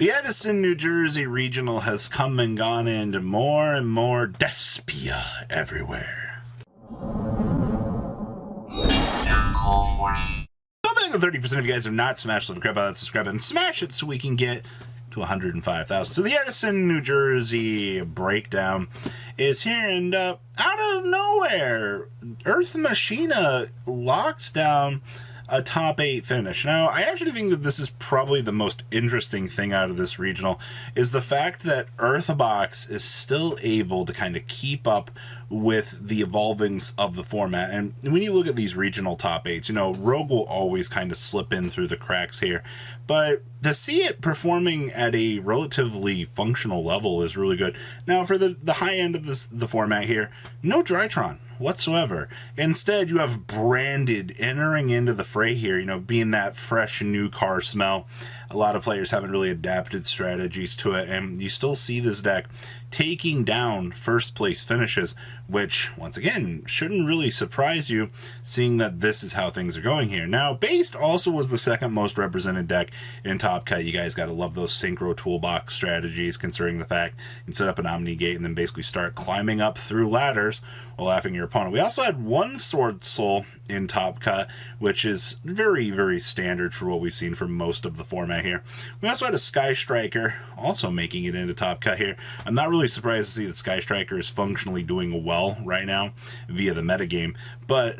The Edison, New Jersey regional has come and gone, and more Despia everywhere. So big 30% of you guys have not smashed the crap out of that subscribe button. Smash it so we can get to 105,000. So the Edison, New Jersey breakdown is here, and out of nowhere, Earth Machina locks down a top 8 finish. Now, I actually think that this is probably the most interesting thing out of this regional, is the fact that Earthbox is still able to kind of keep up with the evolvings of the format. And when you look at these regional top 8s, you know, Rogue will always kind of slip in through the cracks here, but to see it performing at a relatively functional level is really good. Now, for the high end of the format here, no Drytron whatsoever. Instead, you have Branded entering into the fray here, you know, being that fresh new car smell. A lot of players haven't really adapted strategies to it, and you still see this deck taking down first place finishes, which once again shouldn't really surprise you, seeing that this is how things are going here. Now, Based also was the second most represented deck in Top Cut. You guys gotta love those synchro toolbox strategies, considering the fact you can set up an Omni Gate and then basically start climbing up through ladders while laughing your opponent. We also had one Sword Soul in Top Cut, which is very standard for what we've seen for most of the format here. We also had a Sky Striker also making it into Top Cut here. I'm not really surprised to see that Sky Striker is functionally doing well right now via the metagame, but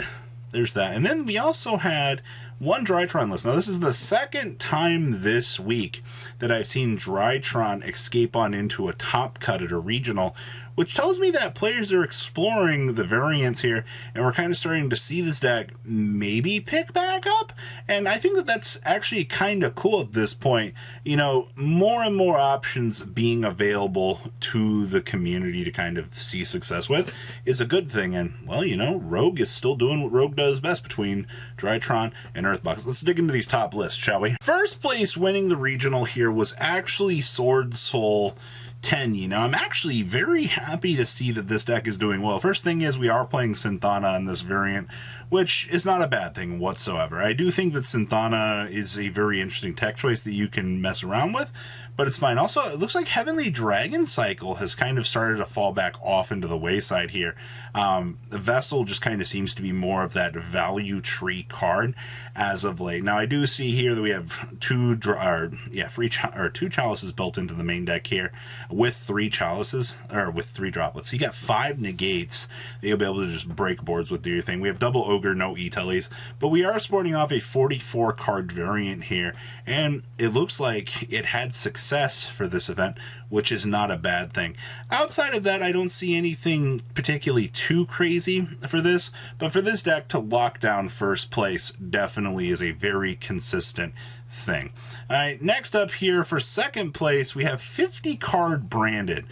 there's that. And then we also had one Drytron list. Now, this is the second time this week that I've seen Drytron escape on into a Top Cut at a regional, which tells me that players are exploring the variants here, and we're kind of starting to see this deck maybe pick back up. And I think that that's actually kind of cool at this point. You know, more and more options being available to the community to kind of see success with is a good thing. And, well, you know, Rogue is still doing what Rogue does best between Drytron and Earthbox. Let's dig into these top lists, shall we? First place winning the regional here was actually Sword Soul 10. You know, I'm actually very happy to see that this deck is doing well. First thing is, we are playing Synthana in this variant, which is not a bad thing whatsoever. I do think that Synthana is a very interesting tech choice that you can mess around with, but it's fine. Also, it looks like Heavenly Dragon Cycle has kind of started to fall back off into the wayside here. The Vessel just kind of seems to be more of that value tree card as of late. Now, I do see here that we have two chalices built into the main deck here with 3 chalices, or with 3 droplets. So you got 5 negates that you'll be able to just break boards with, do your thing. We have double Ogre, no E-Tellies, but we are sporting off a 44 card variant here, and it looks like it had success for this event, which is not a bad thing. Outside of that, I don't see anything particularly too crazy for this, but for this deck to lock down first place definitely is a very consistent thing. All right, next up here for second place, we have 50 card Branded.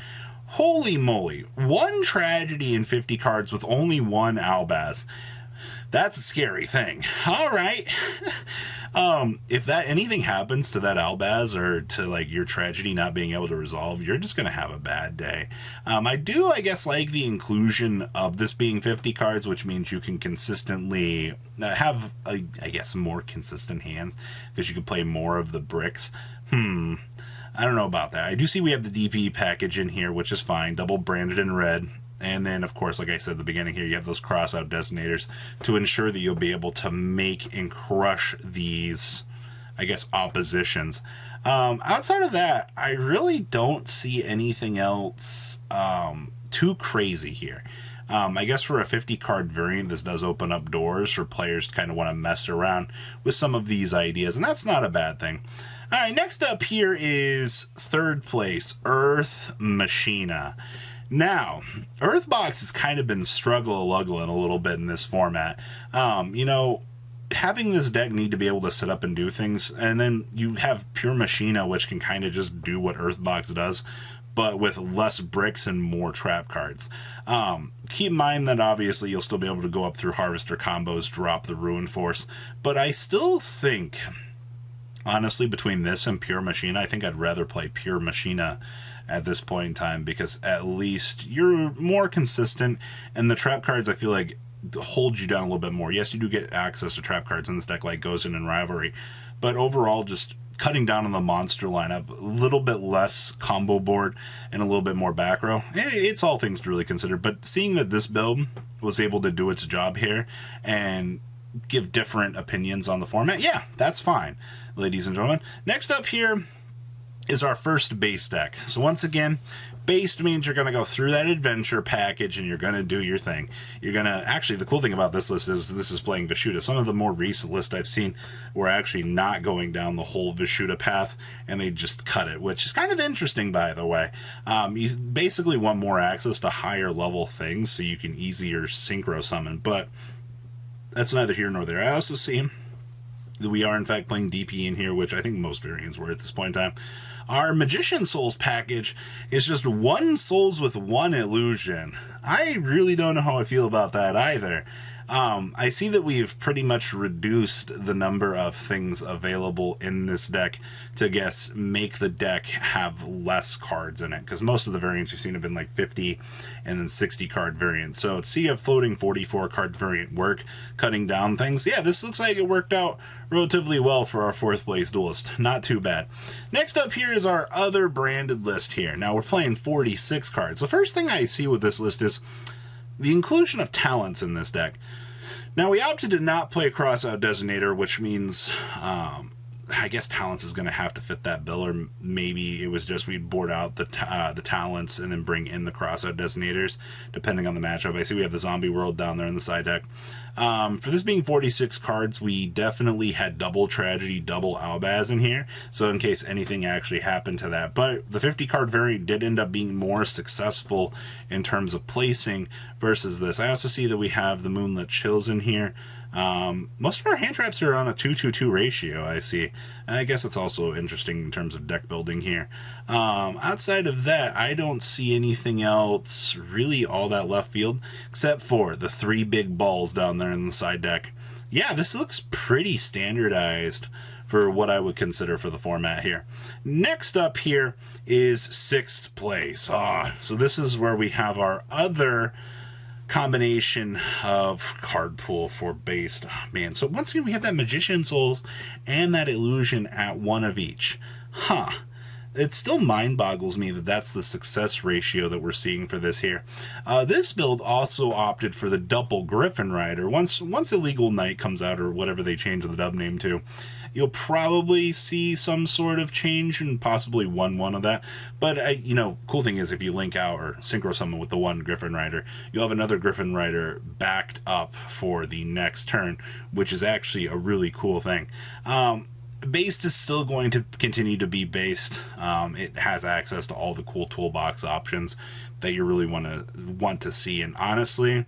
Holy moly, 1 tragedy in 50 cards with only 1 Albaz. That's a scary thing. All right. If that anything happens to that Albaz, or to like your tragedy not being able to resolve, you're just gonna have a bad day. I guess like the inclusion of this being 50 cards, which means you can consistently have I guess more consistent hands, because you can play more of the bricks. I don't know about that. I do see we have the DP package in here, which is fine, double Branded in red. And then, of course, like I said at the beginning here, you have those cross-out detonators to ensure that you'll be able to make and crush these, I guess, oppositions. Outside of that, I really don't see anything else too crazy here. I guess for a 50-card variant, this does open up doors for players to kind of want to mess around with some of these ideas, and that's not a bad thing. All right, next up here is third place, Earth Machina. Now, Earthbox has kind of been struggle-luggling a little bit in this format. You know, having this deck need to be able to set up and do things, and then you have Pure Machina, which can kind of just do what Earthbox does, but with less bricks and more trap cards. Keep in mind that obviously you'll still be able to go up through Harvester combos, drop the Ruin Force, but I still think, honestly, between this and Pure Machina, I think I'd rather play Pure Machina at this point in time, because at least you're more consistent, and the trap cards, I feel like, hold you down a little bit more. Yes, you do get access to trap cards in this deck like Gozen and Rivalry, but overall, just cutting down on the monster lineup, a little bit less combo board and a little bit more back row. It's all things to really consider, but seeing that this build was able to do its job here and give different opinions on the format, yeah, that's fine, ladies and gentlemen. Next up here is our first base deck. So once again, based means you're going to go through that adventure package and you're going to do your thing. You're going to, actually, the cool thing about this list is this is playing Vishuda. Some of the more recent lists I've seen were actually not going down the whole Vishuda path and they just cut it, which is kind of interesting, by the way. You basically want more access to higher level things so you can easier synchro summon, but that's neither here nor there. I also see that we are in fact playing DP in here, which I think most variants were at this point in time. Our Magician Souls package is just 1 Souls with 1 Illusion. I really don't know how I feel about that either. I see that we've pretty much reduced the number of things available in this deck to, make the deck have less cards in it, because most of the variants you've seen have been like 50 and then 60 card variants. So to see a floating 44 card variant work, cutting down things, yeah, this looks like it worked out relatively well for our 4th place duelist. Not too bad. Next up here is our other branded list here. Now we're playing 46 cards. The first thing I see with this list is the inclusion of talents in this deck. Now, we opted to not play Crossout Designator, which means, I guess Talents is going to have to fit that bill, or maybe it was just we'd board out the Talents and then bring in the Crossout Designators, depending on the matchup. I see we have the Zombie World down there in the side deck. For this being 46 cards, we definitely had double Tragedy, double Albaz in here, so in case anything actually happened to that. But the 50 card variant did end up being more successful in terms of placing versus this. I also see that we have the Moonlit Chills in here. Most of our hand traps are on a 2-2-2 ratio, I see. I guess it's also interesting in terms of deck building here. Outside of that, I don't see anything else really all that left field, except for the 3 big balls down there in the side deck. Yeah, this looks pretty standardized for what I would consider for the format here. Next up here is 6th place. So this is where we have our other combination of card pool for based. Man, so once again we have that Magician Souls and that Illusion at 1 of each. It still mind boggles me that that's the success ratio that we're seeing for this here. This build also opted for the double Griffin Rider. Once Illegal Knight comes out, or whatever they change the dub name to, you'll probably see some sort of change and possibly 1/1 of that. But, cool thing is if you link out or synchro summon with the 1 Griffin Rider, you'll have another Griffin Rider backed up for the next turn, which is actually a really cool thing. Based is still going to continue to be based. It has access to all the cool toolbox options that you really want to see. And honestly,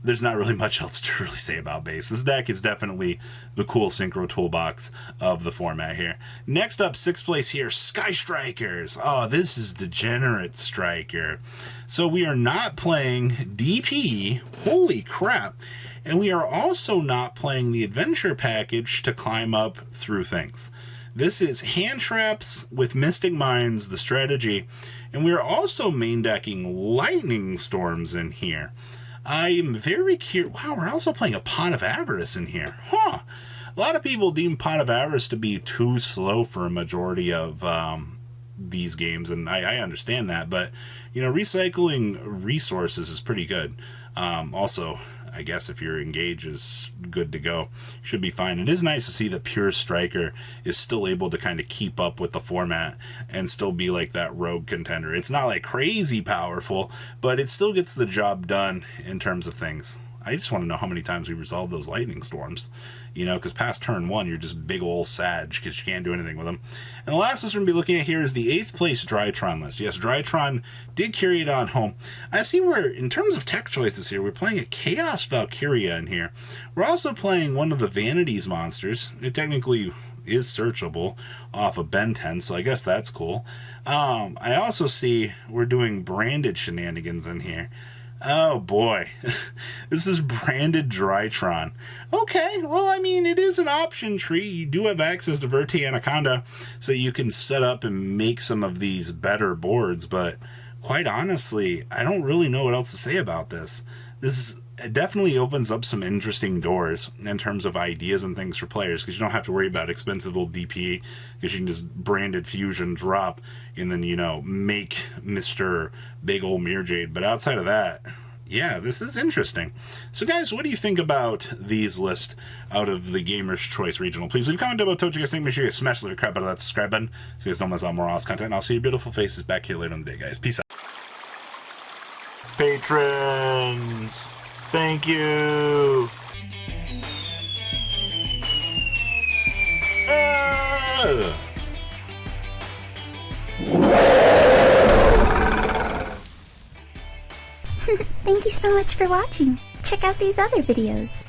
there's not really much else to really say about base. This deck is definitely the cool synchro toolbox of the format here. Next up, 6th place here, Sky Strikers. Oh, this is Degenerate Striker. So we are not playing DP. Holy crap. And we are also not playing the adventure package to climb up through things. This is hand traps with Mystic Minds, the strategy, and we are also main decking Lightning Storms in here. I am very curious. Wow, we're also playing a Pot of Avarice in here. A lot of people deem Pot of Avarice to be too slow for a majority of these games, and I understand that, but recycling resources is pretty good. Also, I guess if your engage is good to go, should be fine. It is nice to see that Pure Striker is still able to kind of keep up with the format and still be like that rogue contender. It's not like crazy powerful, but it still gets the job done in terms of things. I just want to know how many times we resolve those Lightning Storms. Because past turn 1, you're just big ol' Sag, because you can't do anything with them. And the last list we're going to be looking at here is the 8th place Drytron list. Yes, Drytron did carry it on home. I see we're, in terms of tech choices here, we're playing a Chaos Valkyria in here. We're also playing one of the Vanities monsters. It technically is searchable off of Ben 10, so I guess that's cool. I also see we're doing branded shenanigans in here. Oh boy, this is branded Drytron. Okay, well, I mean, it is an option tree. You do have access to Verte Anaconda, so you can set up and make some of these better boards, but quite honestly, I don't really know what else to say about this. it definitely opens up some interesting doors in terms of ideas and things for players, because you don't have to worry about expensive old DP, because you can just branded fusion drop and then, you know, make Mr. Big Ol' Mirjade. But outside of that, yeah, this is interesting. So guys, what do you think about these lists out of the Gamer's Choice Regional? Please leave a comment about what you guys think. Make sure you smash the crap out of that subscribe button so you guys don't miss out more awesome content. And I'll see your beautiful faces back here later in the day, guys. Peace out. Patrons, thank you. Thank you so much for watching. Check out these other videos.